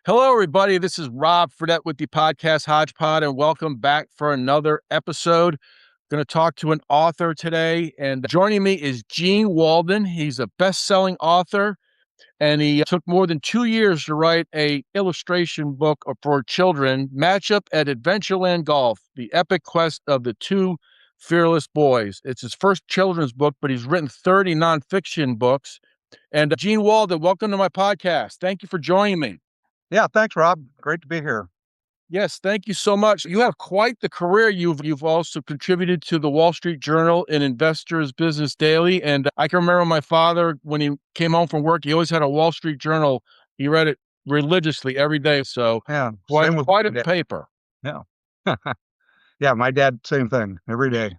Hello, everybody. This is Rob Fredette with the podcast Hodgepod, and welcome back for another episode. Going to talk to an author today, and joining me is Gene Walden. He's a best-selling author, and he took more than 2 years to write a illustration book for children, Matchup at Adventureland Golf, the epic quest of the two fearless boys. It's his first children's book, but he's written 30 nonfiction books. And Gene Walden, welcome to my podcast. Thank you for joining me. Yeah, thanks, Rob. Great to be here. Yes, thank you so much. You have quite the career. You've also contributed to the Wall Street Journal and Investors Business Daily. And I can remember my father, when he came home from work, he always had a Wall Street Journal. He read it religiously every day. So Yeah, quite a paper. Yeah. Yeah, my dad, same thing, every day.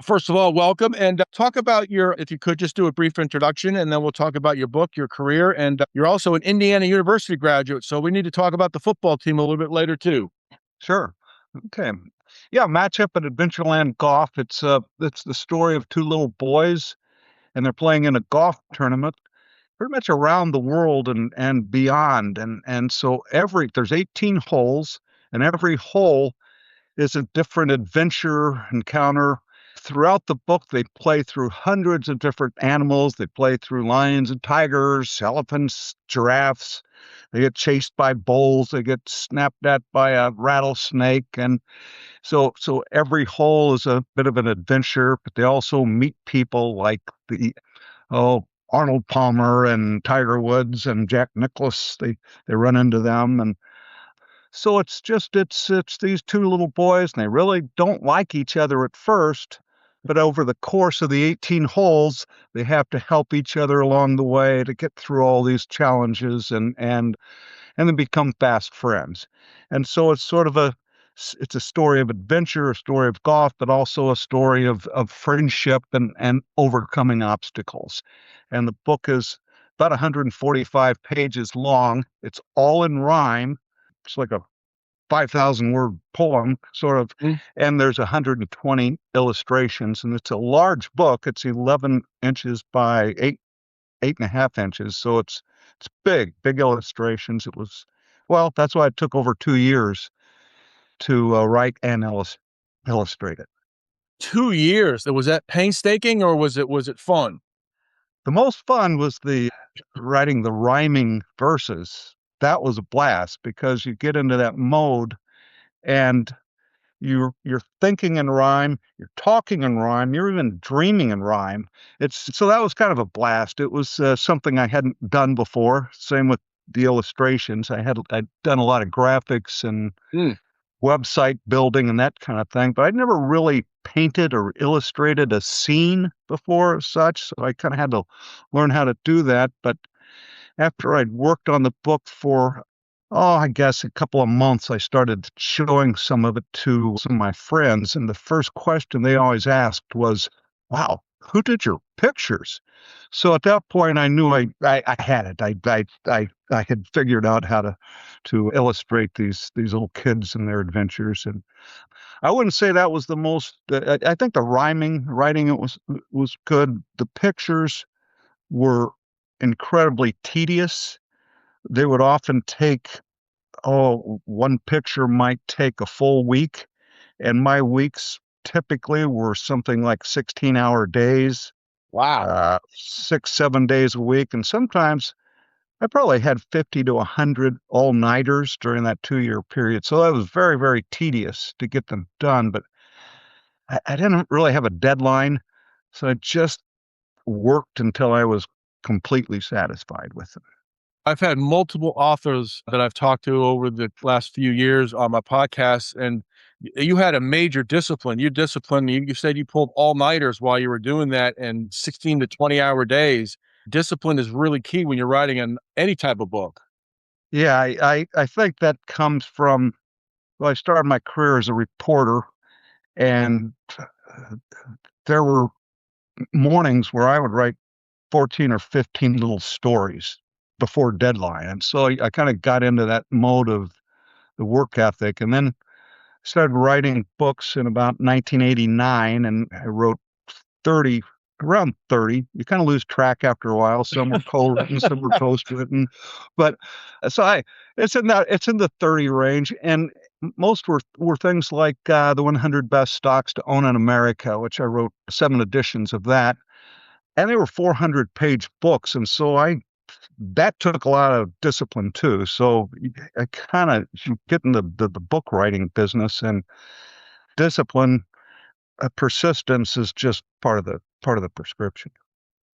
First of all, welcome, and talk about if you could just do a brief introduction, and then we'll talk about your book, your career, and you're also an Indiana University graduate, so we need to talk about the football team a little bit later too. Sure. Okay. Yeah, Matchup at Adventureland Golf. It's the story of two little boys, and they're playing in a golf tournament pretty much around the world and beyond. And so there's 18 holes, and every hole is a different adventure encounter. Throughout the book, they play through hundreds of different animals. They play through lions and tigers, elephants, giraffes. They get chased by bulls. They get snapped at by a rattlesnake. And so every hole is a bit of an adventure, but they also meet people like Arnold Palmer and Tiger Woods and Jack Nicklaus. They run into them. And so it's these two little boys, and they really don't like each other at first, but over the course of the 18 holes, they have to help each other along the way to get through all these challenges and then become fast friends. And so it's it's a story of adventure, a story of golf, but also a story of friendship and overcoming obstacles. And the book is about 145 pages long. It's all in rhyme. It's like a 5,000 word poem, sort of, and there's 120 illustrations, and it's a large book. It's 11 inches by 8.5 inches, so it's big illustrations. That's why it took over 2 years to write and illustrate it. 2 years. Was that painstaking, or was it fun? The most fun was writing the rhyming verses. That was a blast because you get into that mode and you're thinking in rhyme, you're talking in rhyme, you're even dreaming in rhyme. So that was kind of a blast. It was something I hadn't done before. Same with the illustrations. I'd done a lot of graphics and website building and that kind of thing, but I'd never really painted or illustrated a scene before as such. So I kind of had to learn how to do that. But after I'd worked on the book for, I guess a couple of months, I started showing some of it to some of my friends. And the first question they always asked was, wow, who did your pictures? So at that point, I knew I had it. I had figured out how to illustrate these little kids and their adventures. And I wouldn't say that was the most, I think the writing it was good. The pictures were incredibly tedious. They would often take, one picture might take a full week, and my weeks typically were something like 16-hour days. Wow. 6-7 days a week, and sometimes I probably had 50 to 100 all-nighters during that 2-year period. So that was very, very tedious to get them done, but I didn't really have a deadline, so I just worked until I was completely satisfied with them. I've had multiple authors that I've talked to over the last few years on my podcast, and you had a major discipline. You said you pulled all-nighters while you were doing that, and 16 to 20-hour days. Discipline is really key when you're writing any type of book. Yeah, I think that comes from, I started my career as a reporter, and there were mornings where I would write 14 or 15 little stories before deadline. And so I kind of got into that mode of the work ethic, and then started writing books in about 1989, and I wrote 30 around 30. You kind of lose track after a while. Some were co-written, some were post-written, but so I it's in the 30 range, and most were things like the 100 best stocks to own in America, which I wrote 7 editions of that, and they were 400-page books, and so I that took a lot of discipline too. So I kind of get in the book writing business, and discipline, persistence is just part of the prescription.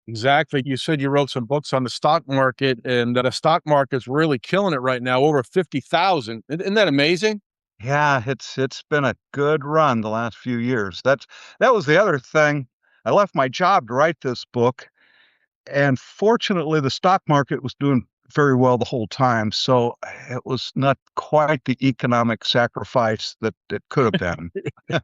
Exactly. You said you wrote some books on the stock market, and the stock market's really killing it right now, over 50,000. Isn't that amazing? Yeah, it's been a good run the last few years. That was the other thing. I left my job to write this book, and fortunately, the stock market was doing very well the whole time. So it was not quite the economic sacrifice that it could have been.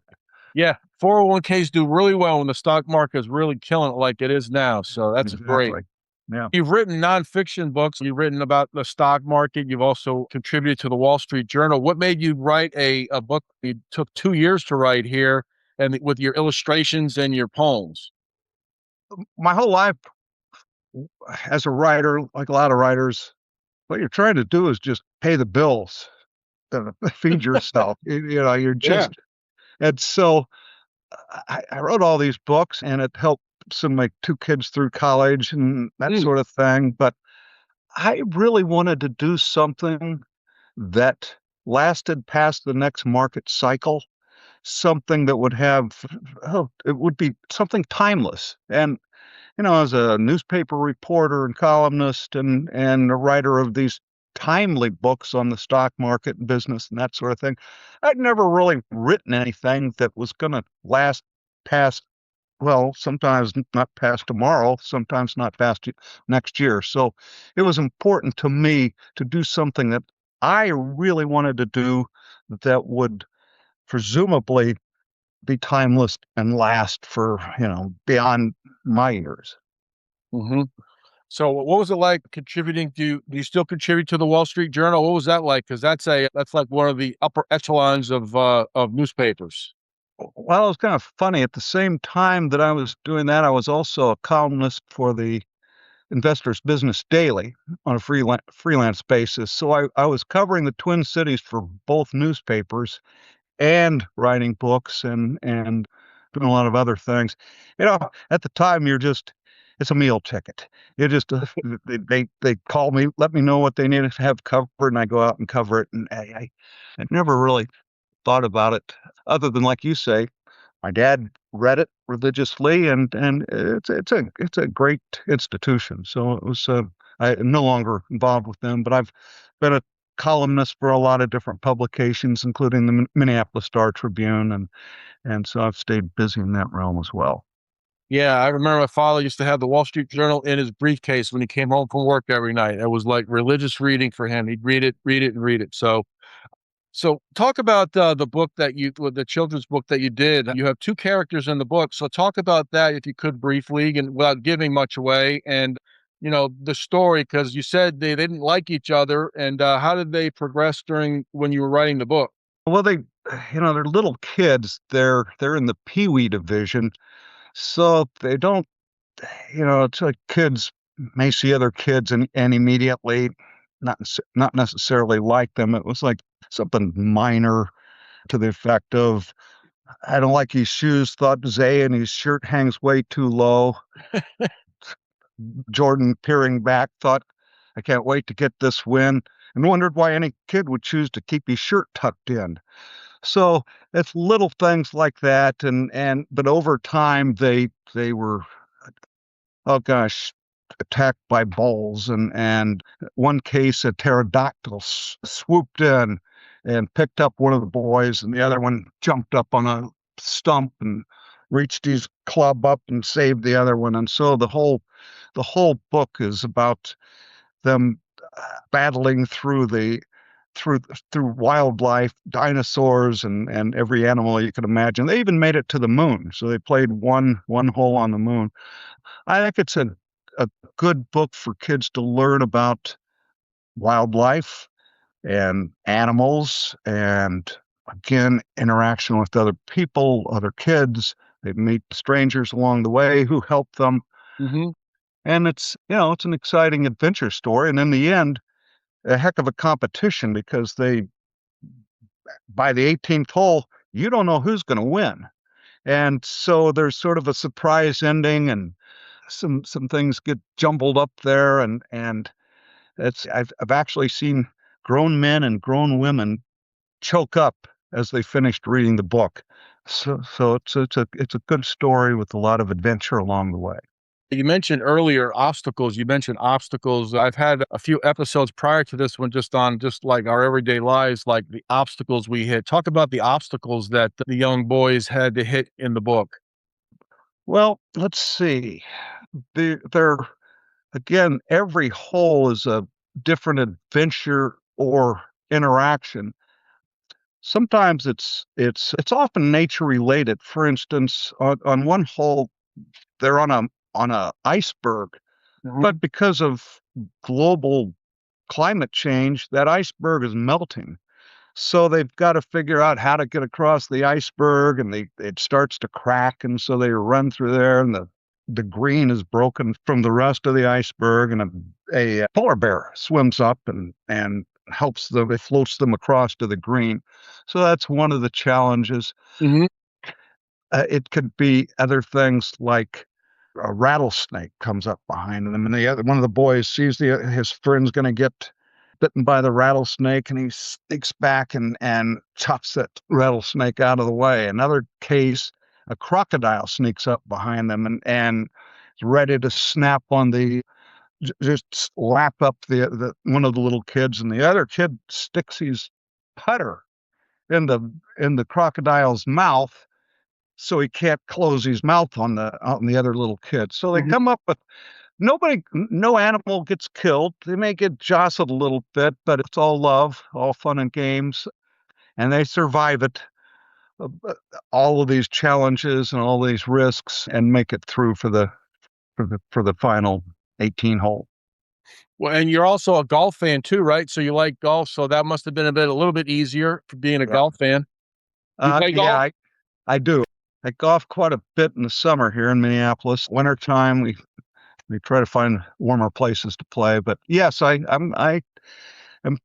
Yeah, 401ks do really well when the stock market is really killing it like it is now. So that's great. Exactly. Yeah. You've written nonfiction books. You've written about the stock market. You've also contributed to the Wall Street Journal. What made you write a book you took 2 years to write here, and with your illustrations and your poems? My whole life as a writer, like a lot of writers, what you're trying to do is just pay the bills, feed yourself. You're Yeah. just, and so I wrote all these books, and it helped send my 2 kids through college and that Mm, sort of thing. But I really wanted to do something that lasted past the next market cycle, something that would have, oh, it would be something timeless. And as a newspaper reporter and columnist and a writer of these timely books on the stock market and business and that sort of thing, I'd never really written anything that was going to last past, well, sometimes not past tomorrow, sometimes not past next year. So it was important to me to do something that I really wanted to do that would presumably be timeless and last for, beyond my years. mhm. So what was it like contributing do you still contribute to the Wall Street Journal? What was that like? Because that's like one of the upper echelons of newspapers. Well, it was kind of funny. At the same time that I was doing that, I was also a columnist for the Investor's Business Daily on a freelance basis. So I was covering the Twin Cities for both newspapers and writing books and doing a lot of other things. At the time, it's a meal ticket. You just they call me, let me know what they needed to have covered, and I go out and cover it. And I never really thought about it other than, like you say, my dad read it religiously, and it's a great institution. So it was. I'm no longer involved with them, but I've been a columnist for a lot of different publications, including the Minneapolis Star Tribune, and so I've stayed busy in that realm as well. Yeah, I remember my father used to have the Wall Street Journal in his briefcase when he came home from work every night. It was like religious reading for him. He'd read it, and read it. So talk about the book with the children's book that you did. You have two characters in the book. So talk about that if you could briefly and without giving much away. And, the story, because you said they didn't like each other. And how did they progress when you were writing the book? Well, they're little kids. They're in the Pee-wee division, so they don't. It's like kids may see other kids and immediately not necessarily like them. It was like something minor to the effect of, I don't like his shoes, thought Zay, and his shirt hangs way too low. Jordan, peering back, thought, I can't wait to get this win, and wondered why any kid would choose to keep his shirt tucked in. So it's little things like that, but over time they were, oh gosh, attacked by bulls, and one case a pterodactyl swooped in and picked up one of the boys, and the other one jumped up on a stump and reached his club up and saved the other one. And so the whole book is about them battling through through wildlife, dinosaurs, and every animal you could imagine. They even made it to the moon, so they played one hole on the moon. I think it's a good book for kids to learn about wildlife and animals and, again, interaction with other people, other kids, They meet strangers along the way who help them. Hmm. And it's an exciting adventure story. And in the end, a heck of a competition because by the 18th hole, you don't know who's going to win. And so there's sort of a surprise ending, and some things get jumbled up there, and I've actually seen grown men and grown women choke up as they finished reading the book. So it's a good story with a lot of adventure along the way. You mentioned earlier obstacles. You mentioned obstacles. I've had a few episodes prior to this one just on just like our everyday lives, like the obstacles we hit. Talk about the obstacles that the young boys had to hit in the book. Well, let's see. They're again, every hole is a different adventure or interaction. Sometimes it's often nature related. For instance, on one hole, they're on a iceberg, Mhm. but because of global climate change, that iceberg is melting. So they've got to figure out how to get across the iceberg, and it starts to crack, and so they run through there, and the green is broken from the rest of the iceberg, and a polar bear swims up and helps them. It floats them across to the green. So that's one of the challenges. Mhm. It could be other things like a rattlesnake comes up behind them, and the other one of the boys sees his friend's going to get bitten by the rattlesnake, and he sneaks back and chops that rattlesnake out of the way. Another case, a crocodile sneaks up behind them and is ready to snap on just lap up the one of the little kids, and the other kid sticks his putter in the crocodile's mouth so he can't close his mouth on the other little kid. So they Mhm. come up with no animal gets killed. They may get jostled a little bit, but it's all love, all fun and games, and they survive it. All of these challenges and all these risks, and make it through for the final 18 hole. Well, and you're also a golf fan too, right? So you like golf, so that must have been a little bit easier for being a Yeah. golf fan. You play Yeah, golf? I do. I golf quite a bit in the summer here in Minneapolis. Wintertime, we try to find warmer places to play. But yes, I'm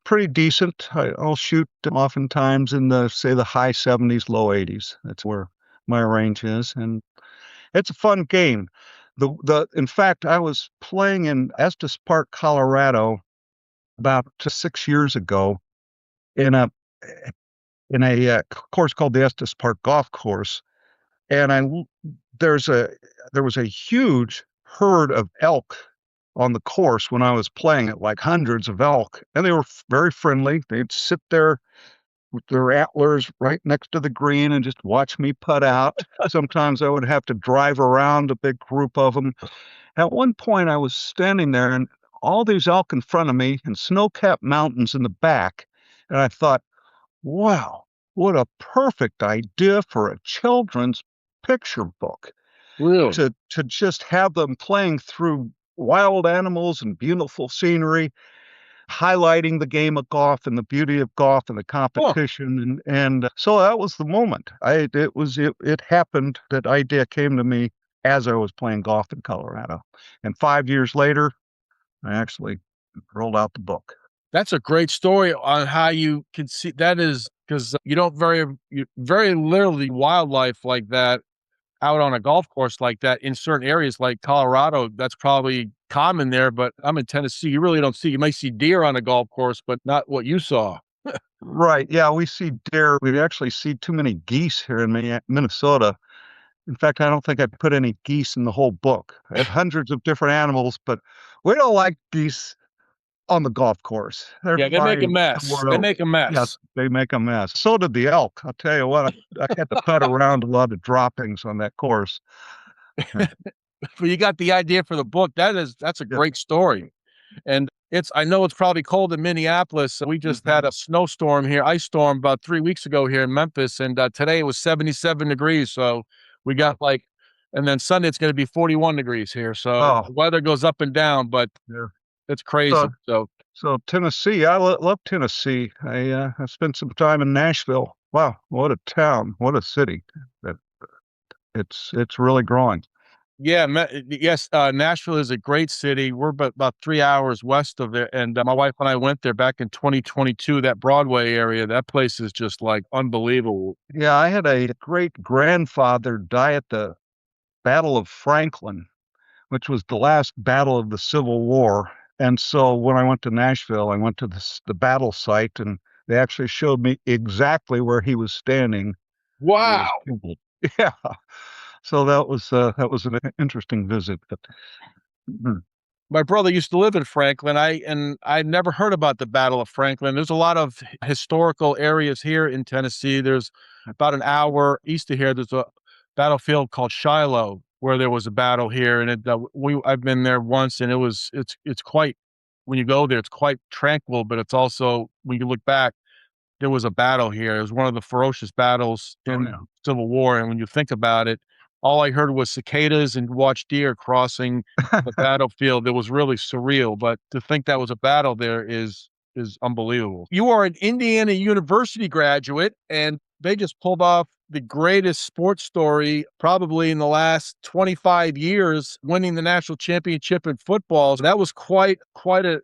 pretty decent. I'll shoot oftentimes in the high 70s, low 80s. That's where my range is, and it's a fun game. The In fact, I was playing in Estes Park, Colorado, about 6 years ago in a course called the Estes Park Golf Course, and there's a there was a huge herd of elk on the course when I was playing it, like hundreds of elk, and they were very friendly. They'd sit there with their antlers right next to the green and just watch me putt out. Sometimes I would have to drive around a big group of them. At one point, I was standing there and all these elk in front of me and snow-capped mountains in the back, and I thought, wow, what a perfect idea for a children's picture book Really? to just have them playing through wild animals and beautiful scenery, highlighting the game of golf and the beauty of golf and the Huh. competition. And so that was the moment. It happened. That idea came to me as I was playing golf in Colorado. And 5 years later, I actually rolled out the book. That's a great story on how you can see that is because you don't very literally wildlife like that out on a golf course like that in certain areas like Colorado. That's probably common there, but I'm in Tennessee. You really don't see, you might see deer on a golf course, but not what you saw. Right. Yeah, we see deer. We actually see too many geese here in Minnesota. In fact, I don't think I put any geese in the whole book. I have hundreds of different animals, but we don't like geese on the golf course. They're Yeah, they make a fine mess. somewhere They else. make a Yes, mess. they make a mess. So did the elk. I'll tell you what, I had to putt around a lot of droppings on that course. Yeah, But you got the idea for the book. That's a yeah. great story. And I know it's probably cold in Minneapolis. We just Mhm. had a snowstorm here, ice storm about 3 weeks ago here in Memphis. And today it was 77 degrees. So we got like, and then Sunday it's going to be 41 degrees here. So Oh, the weather goes up and down, but yeah. it's So, crazy. So so Tennessee, I love Tennessee. I spent some time in Nashville. Wow, what a town, what a city. That It's really growing. Yeah, yes, Nashville is a great city. We're about 3 hours west of there, and my wife and I went there back in 2022. That Broadway area, that place is just like unbelievable. Yeah, I had a great grandfather die at the Battle of Franklin, which was the last battle of the Civil War. And so when I went to Nashville, I went to the battle site, and they actually showed me exactly where he was standing when he was Wow. killed. Yeah. So that was an interesting visit. But mhm. My brother used to live in Franklin. I never heard about the Battle of Franklin. There's a lot of historical areas here in Tennessee. There's about an hour east of here. There's a battlefield called Shiloh where there was a battle here, and I've been there once, and it's quite when you go there, it's quite tranquil, but it's also when you look back, there was a battle here. It was one of the ferocious battles Oh in yeah. the Civil War, and when you think about it, all I heard was cicadas and watched deer crossing the battlefield. It was really surreal, but to think that was a battle there is unbelievable. You are an Indiana University graduate, and they just pulled off the greatest sports story probably in the last 25 years, winning the national championship in football. So that was quite an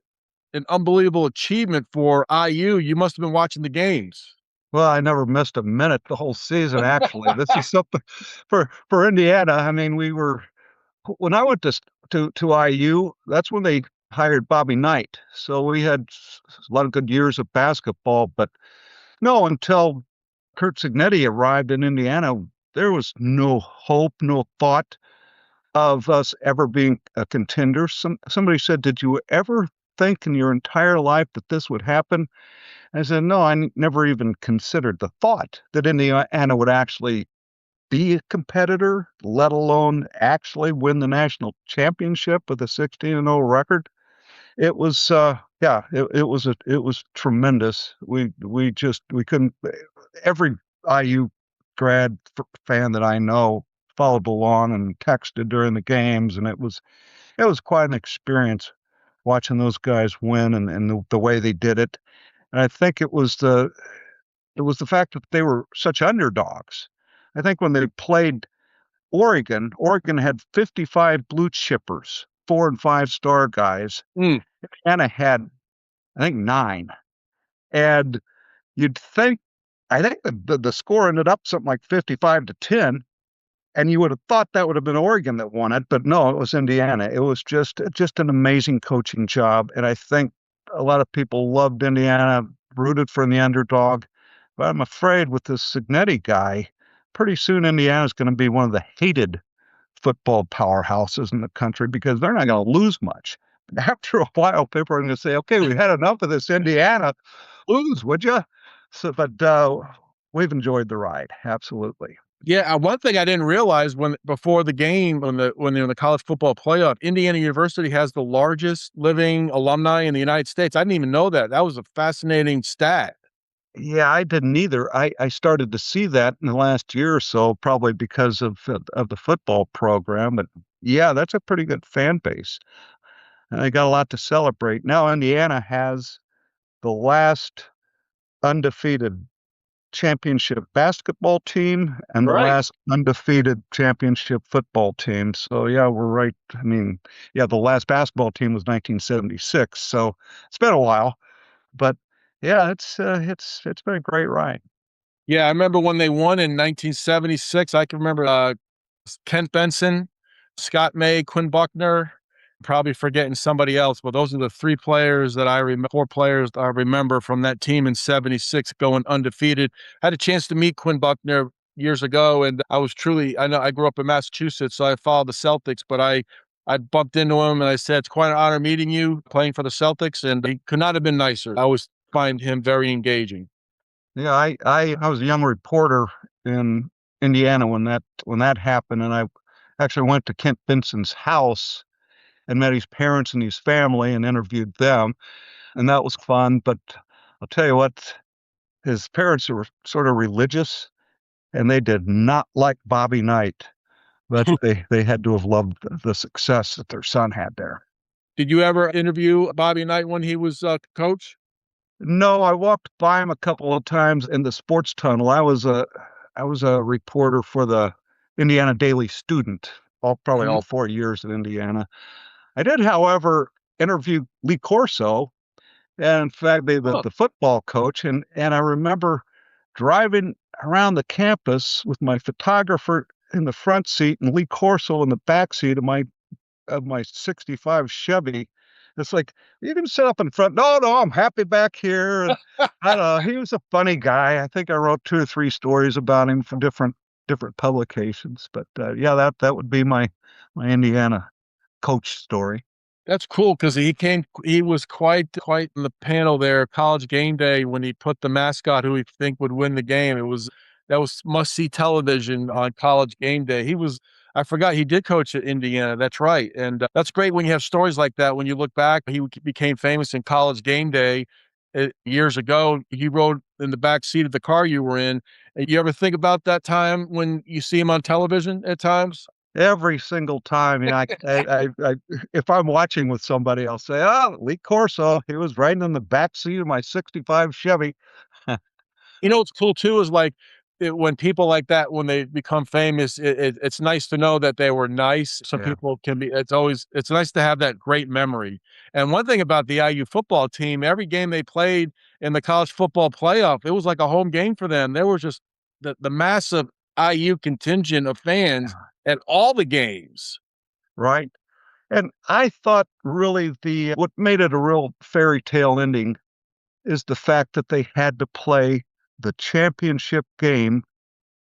unbelievable achievement for IU. You must have been watching the games. Well, I never missed a minute the whole season, actually. This is something for Indiana. I mean, we were when I went to IU, that's when they hired Bobby Knight. So we had a lot of good years of basketball, but no, until Kurt Signetti arrived in Indiana, there was no hope, no thought of us ever being a contender. Somebody said, "Did you ever think in your entire life that this would happen?" I said, "No, never even considered the thought that Indiana would actually be a competitor, let alone actually win the national championship with a 16-0 record." It was, yeah, it was tremendous. We couldn't. Every IU fan that I know followed along and texted during the games, and it was quite an experience watching those guys win and the way they did it. And I think it was the fact that they were such underdogs. I think when they played Oregon had 55 blue chippers, 4 and 5 star guys. Mm. Anna had, I think, 9. And you'd think, I think the score ended up something like 55-10, and you would have thought that would have been Oregon that won it, but no, it was Indiana. It was just an amazing coaching job, and I think a lot of people loved Indiana, rooted for the underdog. But I'm afraid with this Signetti guy, pretty soon Indiana's going to be one of the hated football powerhouses in the country because they're not going to lose much. After a while, people are going to say, "Okay, we've had enough of this Indiana. Lose, would you?" So, but we've enjoyed the ride, absolutely. Yeah, one thing I didn't realize when before the game, when they're in the college football playoff, Indiana University has the largest living alumni in the United States. I didn't even know that. That was a fascinating stat. Yeah, I didn't either. I started to see that in the last year or so, probably because of the football program. But yeah, that's a pretty good fan base, and they got a lot to celebrate. Now Indiana has the last undefeated championship basketball team and the Right. last undefeated championship football team. So yeah, we're right. I mean, yeah, the last basketball team was 1976. So it's been a while, but yeah, it's been a great ride. Yeah, I remember when they won in 1976. I can remember Kent Benson, Scott May, Quinn Buckner. Probably forgetting somebody else, but those are the 3 players that I remember, 4 players I remember from that team in '76 going undefeated. I had a chance to meet Quinn Buckner years ago, and I was truly, I know I grew up in Massachusetts, so I followed the Celtics, but I bumped into him and I said, "It's quite an honor meeting you playing for the Celtics." And he could not have been nicer. I always find him very engaging. Yeah, I was a young reporter in Indiana when that happened, and I actually went to Kent Benson's house and met his parents and his family and interviewed them, and that was fun. But I'll tell you what, his parents were sort of religious, and they did not like Bobby Knight, but they had to have loved the success that their son had there. Did you ever interview Bobby Knight when he was coach? No, I walked by him a couple of times in the sports tunnel. I was a reporter for the Indiana Daily Student, probably Mhm. all 4 years at Indiana. I did, however, interview Lee Corso, and in fact, Huh. the football coach, and I remember driving around the campus with my photographer in the front seat and Lee Corso in the back seat of my '65 Chevy. It's like, "You can sit up in front." "No, no, I'm happy back here," and I don't know, he was a funny guy. I think I wrote 2 or 3 stories about him for different publications, but, yeah, that would be my Indiana coach story. That's cool because he was quite in the panel there, College Game Day, when he put the mascot who he think would win the game. That was must-see television on College Game Day. I forgot he did coach at Indiana, that's right, and, that's great when you have stories like that. When you look back, became famous in College Game Day, years ago. He rode in the back seat of the car you were in. You ever think about that time when you see him on television at times? Every single time, you know, if I'm watching with somebody, I'll say, "Oh, Lee Corso, he was riding in the back seat of my '65 Chevy." You know what's cool too is like when people like that, when they become famous, it's nice to know that they were nice. Some Yeah, people can be. It's nice to have that great memory. And one thing about the IU football team, every game they played in the college football playoff, it was like a home game for them. There was just the massive IU contingent of fans yeah, at all the games. right. And I thought really what made it a real fairy tale ending is the fact that they had to play the championship game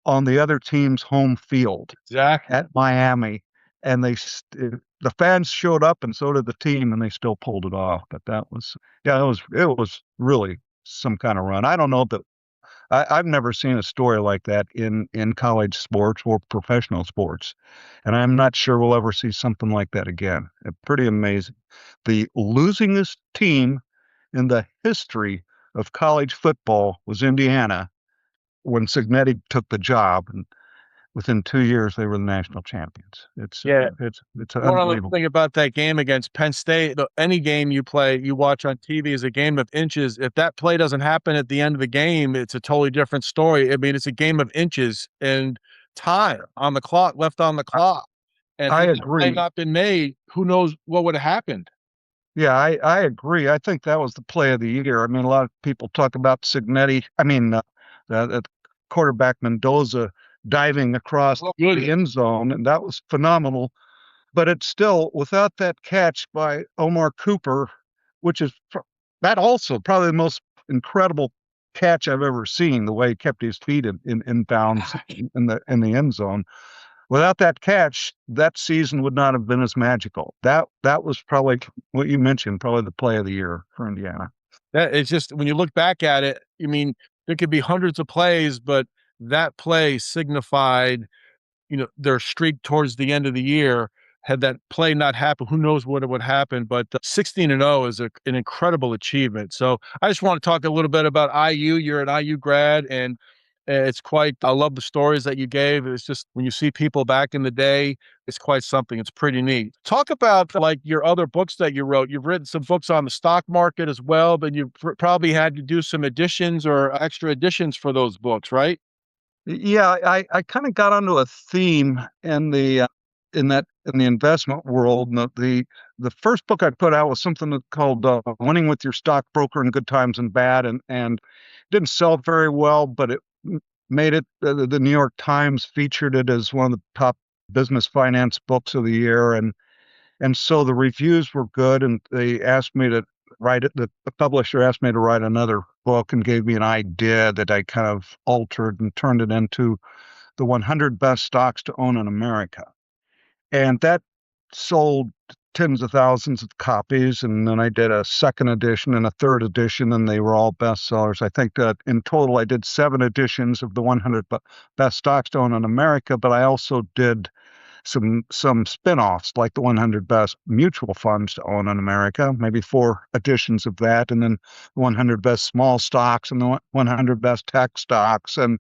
on the other team's home field Exactly. at Miami, and the fans showed up and so did the team, and they still pulled it off. But that was, yeah, it was really some kind of run. I don't know that I've never seen a story like that in college sports or professional sports, and I'm not sure we'll ever see something like that again. Pretty amazing. The losingest team in the history of college football was Indiana when Signetti took the job, and within 2 years, they were the national champions. Yeah. It's One other unbelievable. thing about that game against Penn State, any game you watch on TV is a game of inches. If that play doesn't happen at the end of the game, it's a totally different story. I mean, it's a game of inches and time on the clock, left on the I clock. And I had that play agree. not been made, who knows what would have happened. Yeah, I agree. I think that was the play of the year. I mean, a lot of people talk about Signetti. I mean, the quarterback Mendoza diving across Well, good. the end zone, and that was phenomenal. But it's still, without that catch by Omar Cooper, which is that also probably the most incredible catch I've ever seen. The way he kept his feet in bounds in the end zone. Without that catch, that season would not have been as magical. That was probably what you mentioned, probably the play of the year for Indiana. That it's just when you look back at it, I mean, there could be hundreds of plays, but that play signified their streak towards the end of the year. Had that play not happened, who knows what would happen, but 16-0 is an incredible achievement. So I just want to talk a little bit about IU. You're an IU grad, and it's quite I love the stories that you gave. It's just when you see people back in the day, it's quite something. It's pretty neat. Talk about like your other books that you wrote. You've written some books on the stock market as well, but you probably had to do some additions or extra additions for those books, right? Yeah, I kind of got onto a theme in the investment world. And the first book I put out was something called "Winning with Your Stockbroker in Good Times and Bad," and didn't sell very well, but it made it. The New York Times featured it as one of the top business finance books of the year, and so the reviews were good, and they asked me to write it. The publisher asked me to write another book and gave me an idea that I kind of altered and turned it into the 100 best stocks to own in America. And that sold tens of thousands of copies. And then I did a second edition and a third edition, and they were all bestsellers. I think that in total, I did 7 editions of the 100 best stocks to own in America, but I also did some spin-offs like the 100 best mutual funds to own in America, maybe 4 editions of that, and then 100 best small stocks and the 100 best tech stocks and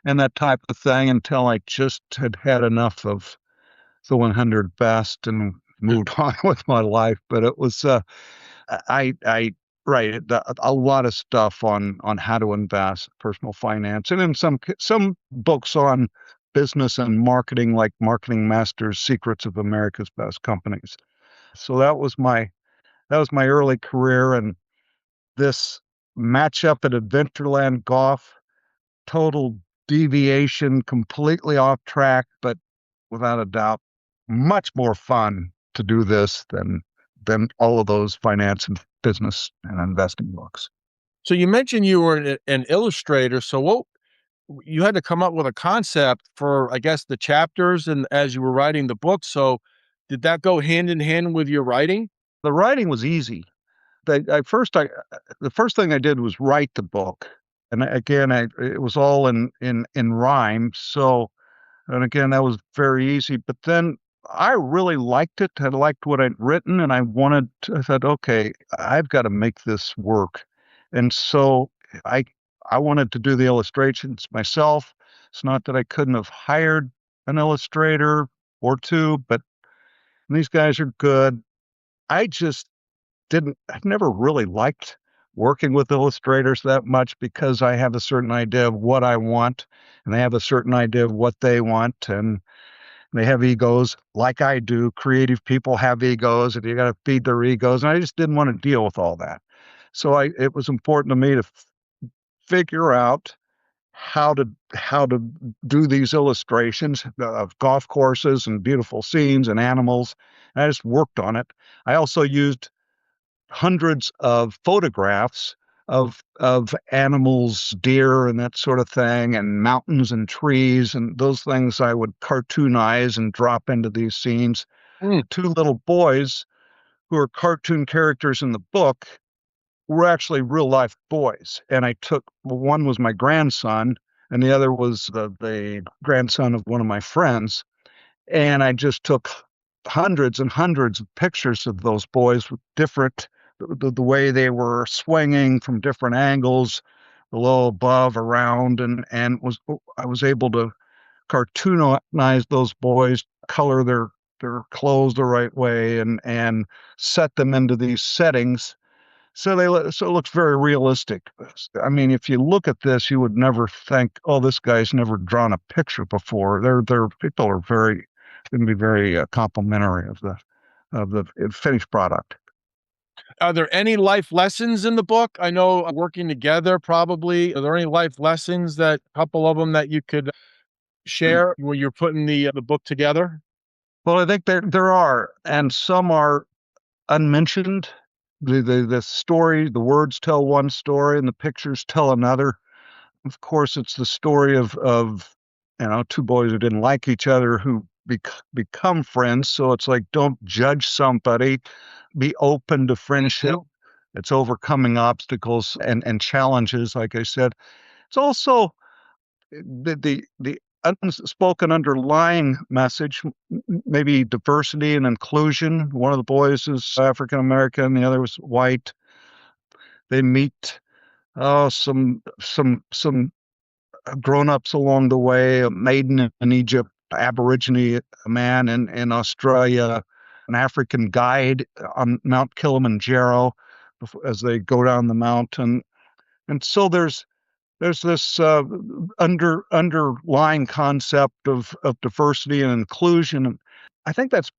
that type of thing until I just had enough of the 100 best and moved on with my life. But it was I right a lot of stuff on how to invest, personal finance, and then some books on business and marketing, like Marketing Masters, Secrets of America's Best Companies. So that was my early career, and this matchup at Adventureland Golf, total deviation, completely off track, but without a doubt, much more fun to do this than all of those finance and business and investing books. So you mentioned you were an illustrator. So what you had to come up with a concept for, I guess, the chapters and as you were writing the book. So did that go hand in hand with your writing? The writing was easy. The first thing I did was write the book, and again, it was all in rhyme. So, and again, that was very easy. But then I really liked it. I liked what I'd written, and I said, okay, I've got to make this work. And so I, I wanted to do the illustrations myself. It's not that I couldn't have hired an illustrator or two, but these guys are good. I just I've never really liked working with illustrators that much because I have a certain idea of what I want, and they have a certain idea of what they want, and they have egos like I do. Creative people have egos, and you got to feed their egos. And I just didn't want to deal with all that. So it was important to me to figure out how to do these illustrations of golf courses and beautiful scenes and animals. And I just worked on it. I also used hundreds of photographs of animals, deer and that sort of thing, and mountains and trees, and those things I would cartoonize and drop into these scenes. Mm. The two little boys who are cartoon characters in the book were actually real life boys. And one was my grandson, and the other was the grandson of one of my friends. And I just took hundreds and hundreds of pictures of those boys with the way they were swinging from different angles, below, above, around, and I was able to cartoonize those boys, color their clothes the right way, and set them into these settings. So it looks very realistic. I mean, if you look at this, you would never think, "Oh, this guy's never drawn a picture before." They're people are can be very complimentary of the finished product. Are there any life lessons in the book? I know working together, probably. Are there any life lessons that a couple of them that you could share when you're putting the book together? Well, I think there are, and some are unmentioned. The story, the words tell one story, and the pictures tell another. Of course, it's the story of two boys who didn't like each other who become friends. So it's like, don't judge somebody, be open to friendship. It's overcoming obstacles and challenges. Like I said, it's also the unspoken underlying message, maybe diversity and inclusion. One of the boys is African American, the other was white. They meet some grown-ups along the way, a maiden in Egypt, Aborigine, a man in Australia, an African guide on Mount Kilimanjaro as they go down the mountain. And so there's this underlying concept of diversity and inclusion. And I think that's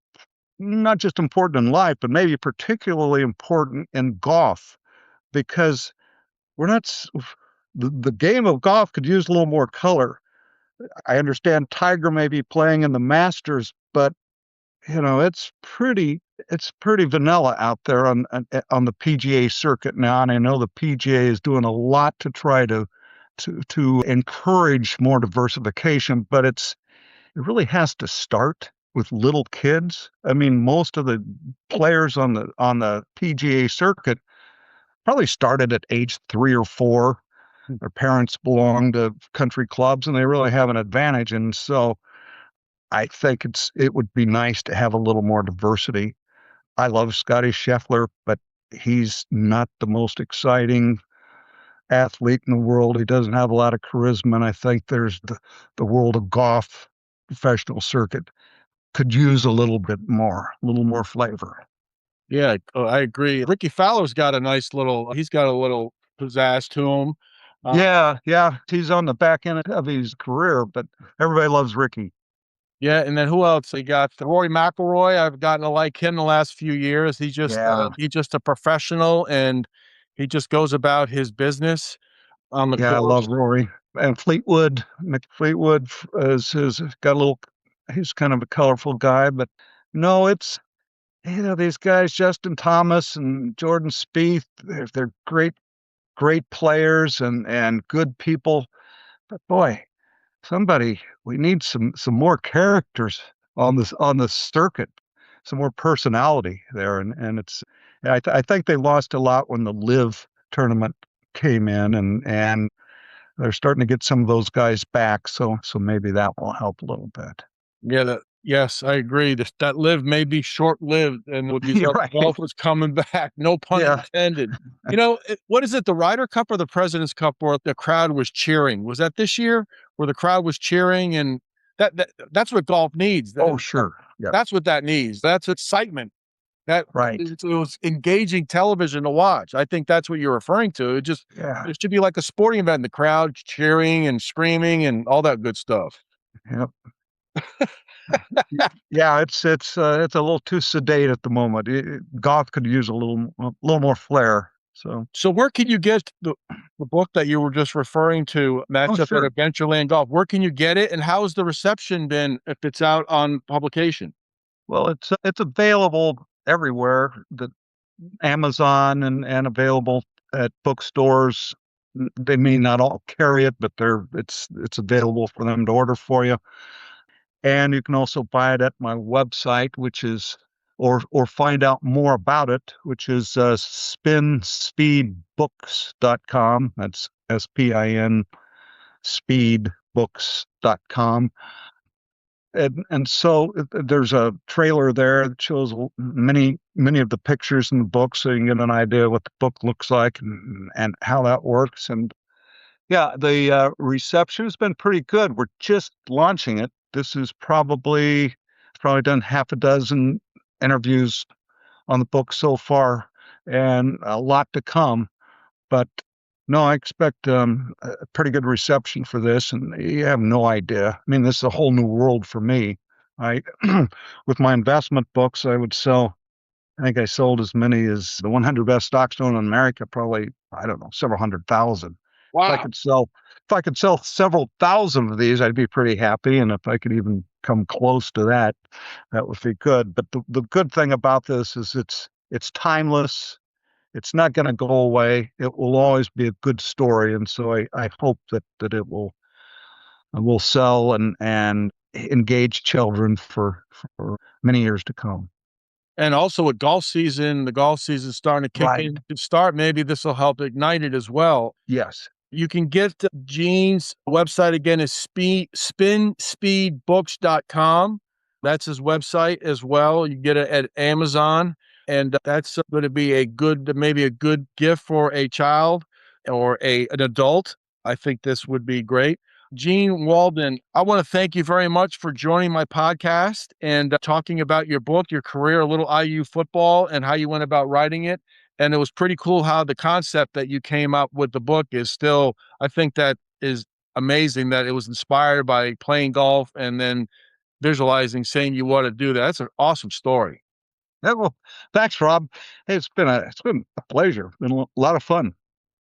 not just important in life, but maybe particularly important in golf because we're not the game of golf could use a little more color. I understand Tiger may be playing in the Masters, but it's pretty vanilla out there on the PGA circuit now, and I know the PGA is doing a lot to try to encourage more diversification, but it really has to start with little kids. I mean, most of the players on the PGA circuit probably started at age 3 or 4. Their parents belong to country clubs, and they really have an advantage. And so I think it would be nice to have a little more diversity. I love Scotty Scheffler, but he's not the most exciting athlete in the world. He doesn't have a lot of charisma, and I think there's the world of golf, professional circuit, could use a little more flavor. Yeah, I agree. Ricky Fowler's got a nice little he's got a little pizzazz to him. Yeah. He's on the back end of his career, but everybody loves Ricky. Yeah, and then who else? You got Rory McIlroy. I've gotten to like him the last few years. Yeah. He's just a professional, and he just goes about his business on the Yeah, I love course. Rory. And Fleetwood, Mick Fleetwood is got a little, he's kind of a colorful guy, but no, it's, these guys, Justin Thomas and Jordan Spieth, they're great players and good people. But boy, we need some more characters on the circuit, some more personality there. And it's, I think they lost a lot when the Live tournament came in, and they're starting to get some of those guys back. So maybe that will help a little bit. Yes, I agree. That live may be short lived, and with these You're other right. golfers coming back, no pun Yeah. intended. What is it, the Ryder Cup or the President's Cup, where the crowd was cheering? Was that this year, where the crowd was cheering? And that's what golf needs. Oh, sure. Yeah. That's what that needs. That's excitement. Right. It was engaging television to watch. I think that's what you're referring to. Yeah. It should be like a sporting event, the crowd cheering and screaming and all that good stuff. Yep. Yeah, it's a little too sedate at the moment. Golf could use a little more flair. So, So where can you get the book that you were just referring to, oh, Matchup at sure. Adventureland Golf? Where can you get it, and how has the reception been if it's out on publication? Well, it's available everywhere. The Amazon and available at bookstores. They may not all carry it, but it's available for them to order for you. And you can also buy it at my website, which is, or find out more about it, which is spinspeedbooks.com. That's SPIN speedbooks.com. And so there's a trailer there that shows many of the pictures in the book, so you can get an idea what the book looks like and how that works. And yeah, the reception has been pretty good. We're just launching it. This is probably done half a dozen interviews on the book so far, and a lot to come. But no, I expect a pretty good reception for this, and you have no idea. I mean, this is a whole new world for me. I, with my investment books, I would sell. I think I sold as many as the 100 best stocks known in America. Probably, I don't know, several 100,000. If I Wow. could sell, if I could sell several thousand of these, I'd be pretty happy. And if I could even come close to that, that would be good. But the good thing about this is it's timeless. It's not going to go away. It will always be a good story, and so I hope that it will sell and engage children for many years to come. And also with the golf season starting to kick Right. in to start, maybe this will help ignite it as well. Yes. You can get Gene's website again is spinspeedbooks.com. That's his website as well. You get it at Amazon, and that's going to be maybe a good gift for a child or an adult. I think this would be great. Gene Walden, I want to thank you very much for joining my podcast and talking about your book, your career, a little IU football, and how you went about writing it. And it was pretty cool how the concept that you came up with the book is still, I think that is amazing that it was inspired by playing golf and then visualizing, saying you want to do that. That's an awesome story. Yeah, well, thanks, Rob. Hey, it's been a pleasure. It's been a lot of fun.